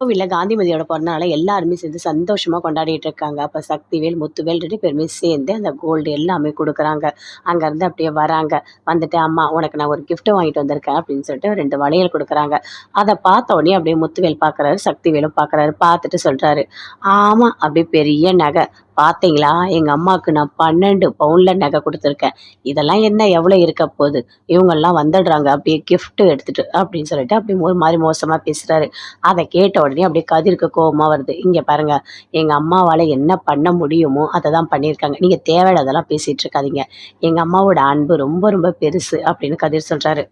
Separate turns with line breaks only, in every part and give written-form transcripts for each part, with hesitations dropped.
கோவில்ல காந்திமதியோட பிறந்தநாள எல்லாருமே சேர்ந்து சந்தோஷமா கொண்டாடிட்டு இருக்காங்க. அப்ப சக்திவேல், முத்துவேல் 2 பேருமே சேர்ந்து அந்த கோல்டு எல்லாமே குடுக்குறாங்க. அங்கருந்து அப்படியே வராங்க. வந்துட்டு, "அம்மா உனக்கு நான் ஒரு கிஃப்ட் வாங்கிட்டு வந்திருக்கேன்" அப்படின்னு சொல்லிட்டு 2 வளையல் குடுக்குறாங்க. அத பார்த்த உடனே அப்படியே முத்துவேல் பார்க்குறாரு, சக்திவேலும் பார்க்குறாரு. பார்த்துட்டு சொல்றாரு, "ஆமா, அப்படியே பெரிய நகை. பார்த்தீங்களா? எங்க அம்மாவுக்கு நான் 12 பவுன்ல நகை குடுத்துருக்கேன். இதெல்லாம் என்ன எவ்வளோ இருக்க போது? இவங்கலாம் வந்துடுறாங்க அப்படியே கிஃப்ட் எடுத்துட்டு" அப்படின்னு சொல்லிட்டு அப்படியே ஒரு மாரி மோசமா பேசுறாரு. அத கேட்ட உடனே அப்படியே கதிருக்கு கோவமா வருது. "இங்க பாருங்க, எங்க அம்மாவால என்ன பண்ண முடியுமோ அத தான் பண்ணியிருக்காங்க. நீங்க தேவையில்லாதெல்லாம் பேசிட்டு இருக்காதீங்க. எங்க அம்மாவோட அன்பு ரொம்ப ரொம்ப பெருசு" அப்படின்னு கதிர் சொல்றாரு.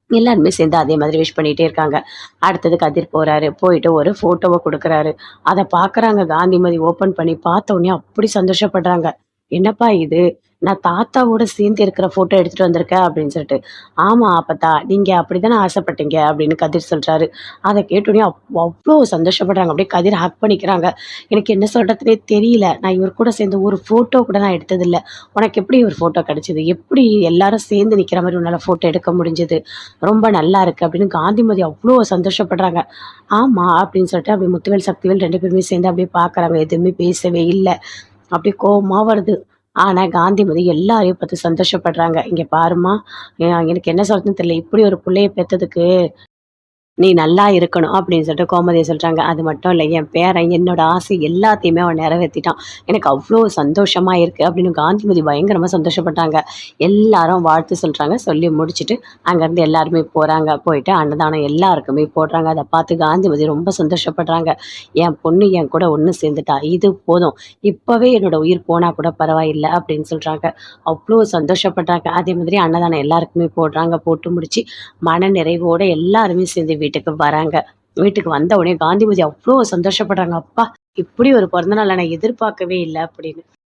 எல்லாருமே சேர்ந்து அதே மாதிரி விஷ் பண்ணிட்டே இருக்காங்க. அடுத்தது கதிர் போறாரு. போயிட்டு ஒரு ஃபோட்டோவ குடுக்குறாரு. அத பார்க்குறாங்க காந்திமதி ஓப்பன் பண்ணி பார்த்த உடனே அப்படி சந்தோஷப்படுறாங்க. "என்னப்பா இது? நான் தாத்தாவோட சேர்ந்து இருக்கிற ஃபோட்டோ எடுத்துட்டு வந்திருக்கேன்" அப்படின்னு சொல்லிட்டு. "ஆமா அப்பத்தா, நீங்க அப்படித்தானே ஆசைப்பட்டீங்க" அப்படின்னு கதிர் சொல்றாரு. அத கேட்டோனே அவ்ளோ சந்தோஷப்படுறாங்க. அப்படியே கதிர ஹக் பண்ணிக்கிறாங்க. "எனக்கு என்ன சொல்றதுன்னே தெரியல. நான் இவர் கூட சேர்ந்து ஒரு ஃபோட்டோ கூட நான் எடுத்ததில்ல. உனக்கு எப்படி ஒரு ஃபோட்டோ கிடைச்சது? எப்படி எல்லாரும் சேர்ந்து நிக்கிற மாரி உன்னால ஃபோட்டோ எடுக்க முடிஞ்சது? ரொம்ப நல்லா இருக்கு" அப்படின்னு காந்திமதி அவ்ளோ சந்தோஷப்படுறாங்க. "ஆமா" அப்படின்னு சொல்லிட்டு அப்படியே முத்துவேல், சக்திவேல் 2 பேருமே சேர்ந்து அப்படியே பார்க்குறாங்க. எதுவுமே பேசவே இல்ல. அப்படியே கோவமா வருது. ஆனா காந்திமதி எல்லாரையும் பார்த்து சந்தோஷப்படுறாங்க. "இங்க பாரும்மா, எனக்கு என்ன சொல்றதுன்னு தெரியல. இப்படி ஒரு புள்ளைய பெத்ததுக்கு நீ நல்லா இருக்கணும்" அப்படின்னு சொல்லிட்டு கோமதி சொல்றாங்க. அது மட்டும் இல்ல, என் பேரன் என்னோட ஆசை எல்லாத்தையுமே அவன் நிறைவேத்திட்டான். எனக்கு அவ்ளோ சந்தோஷமா இருக்கு அப்படின்னு காந்திமதி பயங்கரமா சந்தோஷப்பட்டாங்க. எல்லாரும் வாழ்த்து சொல்றாங்க. சொல்லி முடிச்சுட்டு அங்கேருந்து எல்லாருமே போறாங்க. போயிட்டு அன்னதானம் எல்லாருக்குமே போடுறாங்க. அத பார்த்து காந்திமதி ரொம்ப சந்தோஷப்படுறாங்க. என் பொண்ணு என் கூட ஒண்ணு சேர்ந்துட்டா. இது போதும். இப்பவே என்னோட உயிர் போனா கூட பரவாயில்ல அப்படின்னு சொல்றாங்க. அவ்ளோ சந்தோஷப்படுறாங்க. அதே மாதிரி அன்னதானம் எல்லாருக்குமே போடுறாங்க. போட்டு முடிச்சு மன நிறைவோட எல்லாருமே சேர்ந்து வீட்டுக்கு வராங்க. வீட்டுக்கு வந்த உடனே காந்திமதி அவ்ளோ சந்தோஷப்படுறாங்க. "அப்பா! இப்படி ஒரு பிறந்தநாள நான் எதிர்பார்க்கவே இல்ல" அப்படின்னு.